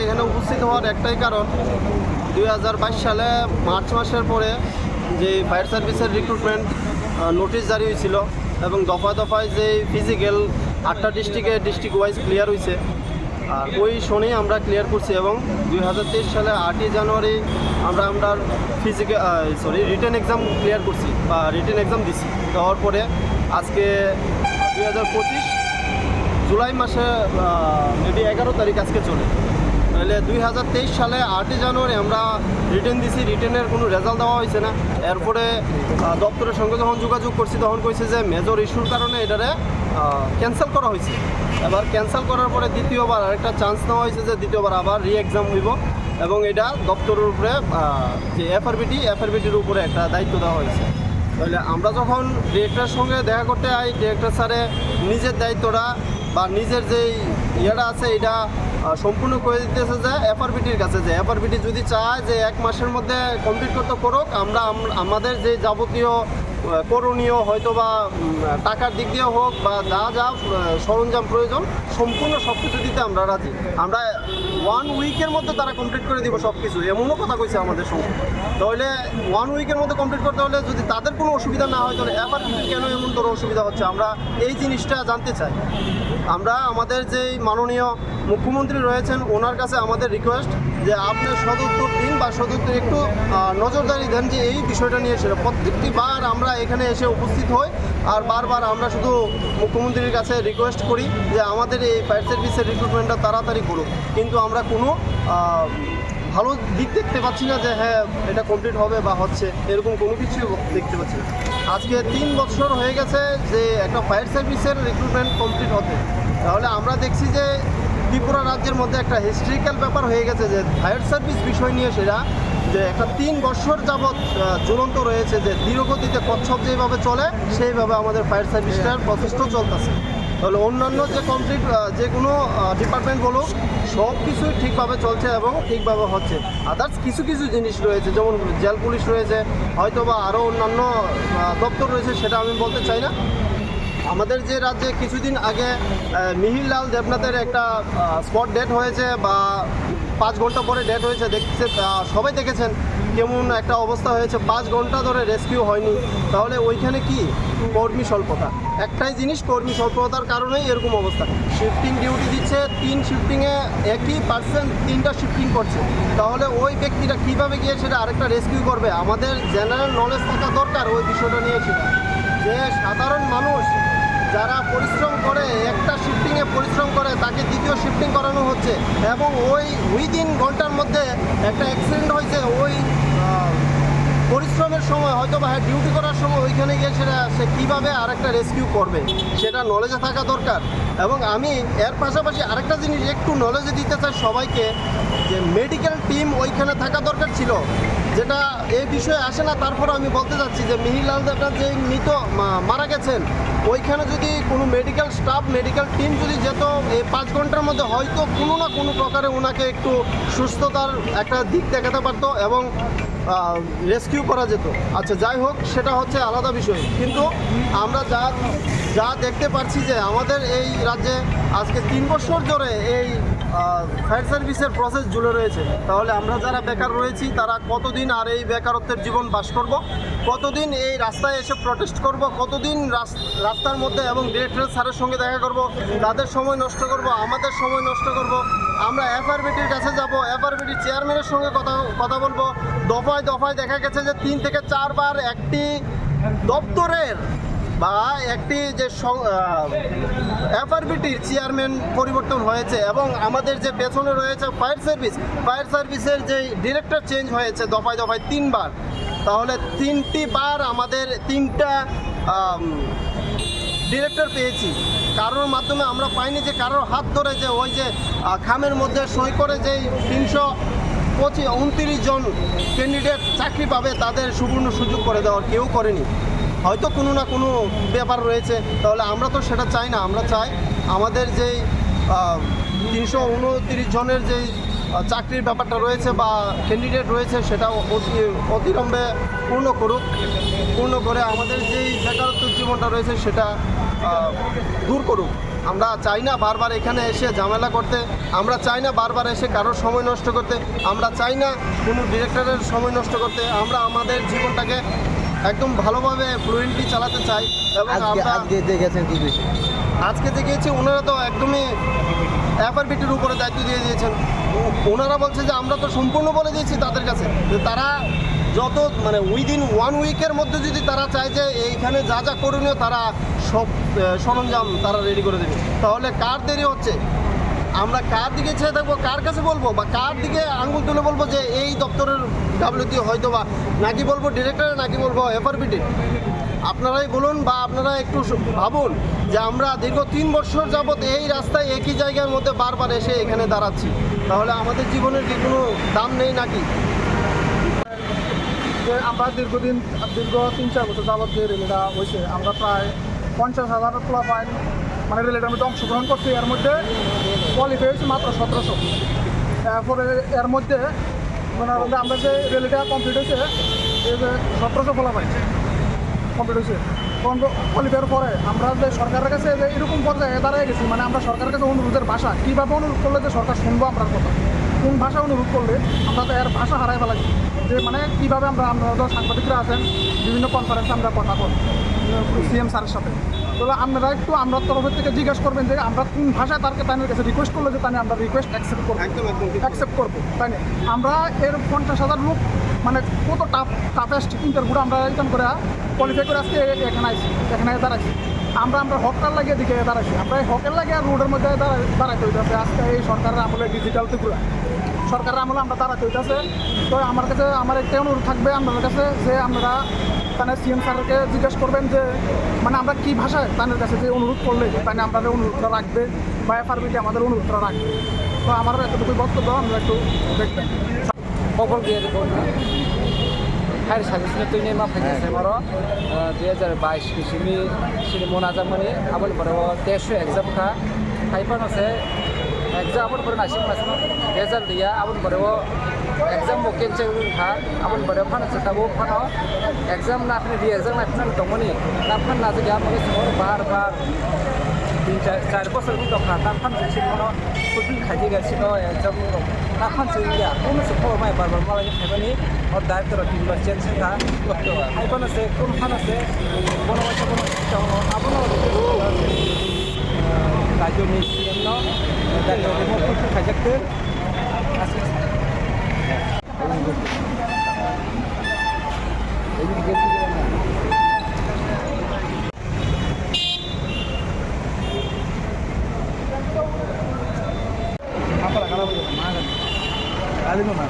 এখানে উপস্থিত হওয়ার একটাই কারণ 2022 সালে মার্চ মাসের পরে যে ফায়ার সার্ভিসের রিক্রুটমেন্ট নোটিশ জারি হয়েছিল এবং দফায় দফায় যে ফিজিক্যাল 8টা ডিস্ট্রিক্ট ওয়াইজ ক্লিয়ার হয়েছে, আর ওই শোনেই আমরা ক্লিয়ার করছি এবং 2023 সালে 8ই জানুয়ারি আমরা রিটেন এক্সাম ক্লিয়ার করছি বা রিটেন এক্সাম দিচ্ছি। দেওয়ার পরে আজকে 2025 জুলাই মাসে মেবি 11 তারিখ আজকে চলে, তাহলে 2023 সালে 8ই জানুয়ারি আমরা রিটেন দিছি, রিটেনের কোনো রেজাল্ট দেওয়া হয়েছে না। এরপরে দপ্তরের সঙ্গে যখন যোগাযোগ করছি তখন কইছে যে মেজর ইস্যুর কারণে এটারে ক্যান্সেল করা হয়েছে। এবার ক্যান্সেল করার পরে দ্বিতীয়বার আরেকটা চান্স নেওয়া হয়েছে যে দ্বিতীয়বার আবার এক্সাম হইব এবং এটা দপ্তরের উপরে যে এফআরবিটির উপরে একটা দায়িত্ব দেওয়া হয়েছে। তাহলে আমরা যখন ডিরেক্টরের সঙ্গে দেখা করতে যাই, ডিরেক্টর স্যারে নিজের দায়িত্বটা বা নিজের যেই ইয়েটা আছে এটা সম্পূর্ণ করে দিতেছে যে এফআরবিটির কাছে, যে এফআরবিটি যদি চায় যে 1 মাসের মধ্যে কমপ্লিট করতে করুক, আমরা আমাদের যে যাবতীয় করণীয় হয়তো বা টাকার দিক দিয়ে হোক বা যা সরঞ্জাম প্রয়োজন সম্পূর্ণ সব কিছু দিতে আমরা রাজি। আমরা 1 উইকের মধ্যে তারা কমপ্লিট করে দিব সব কিছু, এমনও কথা কইছে আমাদের সঙ্গে। তাহলে 1 উইকের মধ্যে কমপ্লিট করতে হলে যদি তাদের কোনো অসুবিধা না হয় তাহলে এফআরবিটির কেন এমন তোর অসুবিধা হচ্ছে, আমরা এই জিনিসটা জানতে চাই। আমরা আমাদের যেই মাননীয় মুখ্যমন্ত্রী রয়েছেন ওনার কাছে আমাদের রিকোয়েস্ট যে আপনি সদুত্তর দিন বা সদুত্তর একটু নজরদারি দেন যে এই বিষয়টা নিয়ে সেটা প্রত্যেকটি বার আমরা এখানে এসে উপস্থিত হই আর বারবার আমরা শুধু মুখ্যমন্ত্রীর কাছে রিকোয়েস্ট করি যে আমাদের এই ফায়ার সার্ভিসের রিক্রুটমেন্টটা তাড়াতাড়ি করুক, কিন্তু আমরা কোনো ভালো দিক দেখতে পাচ্ছি না যে হ্যাঁ এটা কমপ্লিট হবে বা হচ্ছে, এরকম কোনো কিছু দেখতে পাচ্ছি না। আজকে 3 বছর হয়ে গেছে যে একটা ফায়ার সার্ভিসের রিক্রুটমেন্ট কমপ্লিট হতে, তাহলে আমরা দেখছি যে ত্রিপুরা রাজ্যের মধ্যে একটা হিস্ট্রিক্যাল ব্যাপার হয়ে গেছে যে ফায়ার সার্ভিস বিষয় নিয়ে সেটা যে একটা 3 বছর যাবৎ ঝুলন্ত রয়েছে, যে ধীরগতিতে কচ্ছপ যেভাবে চলে সেইভাবে আমাদের ফায়ার সার্ভিসটার প্রচেষ্টাও চলতেছে। তাহলে অন্যান্য যে কমপ্লিট যে কোনো ডিপার্টমেন্ট বলুক সব কিছুই ঠিকভাবে চলছে এবং ঠিকভাবে হচ্ছে। আদার্স কিছু কিছু জিনিস রয়েছে যেমন জেল পুলিশ রয়েছে, হয়তো বা আরও অন্যান্য দপ্তর রয়েছে, সেটা আমি বলতে চাই না। আমাদের যে রাজ্যে কিছুদিন আগে মিহিরলাল দেবনাথের একটা স্পট ডেট হয়েছে বা 5 ঘন্টা পরে ডেট হয়েছে, সবাই দেখেছেন কেমন একটা অবস্থা হয়েছে, 5 ঘন্টা ধরে রেস্কিউ হয়নি। তাহলে ওইখানে কি কর্মী স্বল্পতা, একটাই জিনিস কর্মী স্বল্পতার কারণেই এরকম অবস্থা। শিফটিং ডিউটি দিচ্ছে, 3 শিফটিংয়ে একই পার্সন 3টা শিফটিং করছে, তাহলে ওই ব্যক্তিটা কীভাবে গিয়ে সেটা আরেকটা রেস্কিউ করবে? আমাদের জেনারেল নলেজ থাকা দরকার ওই বিষয়টা নিয়ে, সেটা যে সাধারণ মানুষ যারা পরিশ্রম করে একটা শিফটিংয়ে পরিশ্রম করে তাকে দ্বিতীয় শিফটিং করানো হচ্ছে এবং ওই উইদিন ঘন্টার মধ্যে একটা অ্যাক্সিডেন্ট হয়েছে, ওই পরিশ্রমের সময় হয়তো বা ডিউটি করার সময় ওইখানে গিয়ে সে কীভাবে আরেকটা রেস্কিউ করবে সেটা নলেজে থাকা দরকার। এবং আমি এর পাশাপাশি আরেকটা জিনিস একটু নলেজে দিতে চাই সবাইকে, যে মেডিকেল টিম ওইখানে থাকা দরকার ছিল, যেটা এই বিষয়ে আসে না। তারপর আমি বলতে চাচ্ছি যে মিহিরলাল দেবনাথ যে মারা গেছেন, ওইখানে যদি কোনো মেডিকেল স্টাফ মেডিকেল টিম যদি যেত এই 5 ঘন্টার মধ্যে হয়তো কোনো না কোনো প্রকারে ওনাকে একটু সুস্থতার একটা দিক দেখাতে পারতো এবং রেস্কিউ করা যেত। আচ্ছা যাই হোক, সেটা হচ্ছে আলাদা বিষয়, কিন্তু আমরা যা দেখতে পাচ্ছি যে আমাদের এই রাজ্যে আজকে 3 বছর ধরে এই ফায়ার সার্ভিসের প্রসেস ঝুলে রয়েছে। তাহলে আমরা যারা বেকার রয়েছি তারা কতদিন আর এই বেকারত্বের জীবন বাস করব, কতদিন এই রাস্তায় এসে প্রটেস্ট করব, কতদিন রাস্তার মধ্যে এবং ডিরেক্টর স্যারের সঙ্গে দেখা করব, তাদের সময় নষ্ট করব, আমাদের সময় নষ্ট করব। আমরা এফআরবিটির কাছে যাব, এফআরবিটির চেয়ারম্যানের সঙ্গে কথা বলবো। দফায় দফায় দেখা গেছে যে 3 থেকে 4 বার একটি দপ্তরের বা একটি যে এফআরবিটির চেয়ারম্যান পরিবর্তন হয়েছে এবং আমাদের যে পেছনে রয়েছে ফায়ার সার্ভিসের যে ডিরেক্টর চেঞ্জ হয়েছে দফায় দফায় 3 বার। তাহলে 3টি বার আমাদের 3টা ডিরেক্টর পেয়েছি, কারোর মাধ্যমে আমরা পাইনি যে কারোর হাত ধরে যে ওই যে খামের মধ্যে সই করে যেই 329 জন ক্যান্ডিডেট চাকরি পাবে তাদের সুবর্ণ সুযোগ করে দেওয়ার কেউ করেনি। হয়তো কোনো না কোনো ব্যাপার রয়েছে, তাহলে আমরা তো সেটা চাই না। আমরা চাই আমাদের যেই 329 জনের যেই চাকরির ব্যাপারটা রয়েছে বা ক্যান্ডিডেট রয়েছে সেটা অতিলম্বে পূর্ণ করে আমাদের যেই বেকারত্ব জীবনটা রয়েছে সেটা দূর করুক। আমরা চাই না বারবার এখানে এসে ঝামেলা করতে, আমরা চাই না বারবার এসে কারোর সময় নষ্ট করতে, আমরা চাই না কোনো ডিরেক্টরের সময় নষ্ট করতে। আমরা আমাদের জীবনটাকে একদম ভালোভাবে ফ্লুয়েন্টলি চালাতে চাই। এবং আমরা আজকে যে গিয়েছি ওনারা তো একদমই এফআরবিটির উপরে দায়িত্ব দিয়ে দিয়েছেন। ওনারা বলছে যে আমরা তো সম্পূর্ণ বলে দিয়েছি তাদের কাছে, যে তারা যত মানে উইদিন 1 উইকের মধ্যে যদি তারা চায় যে এইখানে যা যা করণীয় তারা সব সরঞ্জাম তারা রেডি করে দেবে, তাহলে কার দেরি হচ্ছে? আমরা কার দিকে চেয়ে থাকবো, কার কাছে বলবো, বা কার দিকে আঙুল তুলে বলবো যে এই দপ্তরের গাফলতি হয়তো, বা নাকি বলবো ডিরেক্টর, নাকি বলবো এফআরবিটি? আপনারাই বলুন, বা আপনারা একটু ভাবুন যে আমরা দীর্ঘ 3 বছর যাবৎ এই রাস্তায় একই জায়গার মধ্যে বারবার এসে এখানে দাঁড়াচ্ছি, তাহলে আমাদের জীবনের কি কোনো দাম নেই নাকি? আমরা দীর্ঘ 3-4 বছর যাবৎ যে রেলিটা হয়েছে, আমরা প্রায় 50,000 প্লাস পয়েন্ট মানে রেলিটার মধ্যে অংশগ্রহণ করছি। এর মধ্যে কোয়ালিফাই হয়েছে মাত্র 1700। তারপরে এর মধ্যে মানে আমরা যে রেলিটা কমপ্লিট হয়েছে, এই যে 1700 ফলাফল কমপ্লিট হয়েছে। কোয়ালিফাইয়ের পরে আমরা যে সরকারের কাছে যে এরকম পর্যায়ে দাঁড়িয়ে গেছি, মানে আমরা সরকারের কাছে অনুরোধের ভাষা কীভাবে অনুরোধ করলে যে সরকার শুনবো আমরা কথা, কোন ভাষা অনুরোধ করলে আমরা তো এর ভাষা হারাই ফেলাই, যে মানে কীভাবে আমরা সাংবাদিকরা আছেন বিভিন্ন কনফারেন্সে আমরা কথা বলি সিএম স্যারের সাথে। তাহলে আপনারা একটু আমরা তরফের থেকে জিজ্ঞাসা করবেন যে আমরা কোন ভাষায় তাদের কাছে রিকোয়েস্ট করলে যে আমরা রিকোয়েস্ট অ্যাকসেপ্ট করবো, তাই না? আমরা এর 50,000 লোক মানে কত টাফেস্ট ইন্টারভিউটা আমরা রিটার্ন করে কোয়ালিফাই করে আজকে এখানে দাঁড়াইছি। আমরা হকটার লাগিয়ে দিকে দাঁড়াইছি, আমরা এই হকের লাগিয়ে রোডের মধ্যে দাঁড়াইতে হইতেছে। আজকে এই সরকারের আমলে ডিজিটাল ত্রিপুরা সরকারের আমলে আমরা দাঁড়াতে হইতেছে। তো আমার একটা অনুরোধ থাকবে আপনাদের কাছে যে আপনারা তাহলে সিএম স্যারকে জিজ্ঞাসা করবেন যে মানে আমরা কী ভাষায় তাদের কাছে যে অনুরোধ করলে তাহলে আমাদের অনুরোধটা রাখবে, বা এফআরবিটি আমাদের অনুরোধটা রাখবে। তো আমার এতটুকুই বক্তব্য, আমরা একটু দেখবেন। खबर गैया हायर सार्भिसनि तुयनि माफायनि मरो 2022 किसिमि सिनि मोनाजामनि आबल बरो टेस्ट एग्जाम का खायफानो से एग्जाम आबल बरो नासिम नासिम रिजल्ट दिया आबल बरो एग्जाम बो कैंसिल था आबल बरो फानो सताबो फानो एग्जाम ना अपने रि एग्जाम ना अपने दंगनि ना फान ना जे मगे समर बार 3-4 বছর দখা না ফান सिनो फुटबल खाइगासिनो एग्जाम ना फान गया कोनो से खबर माय बार मालाय खायबानि और डायरेक्टर टीम बा चेंज था खायबानो से कोन फानो से कोनो आबनो राज्यनि सीएम नो डायरेक्टर रिमोट खाइजाखो apa lah kalau begitu, mana? Kali mana?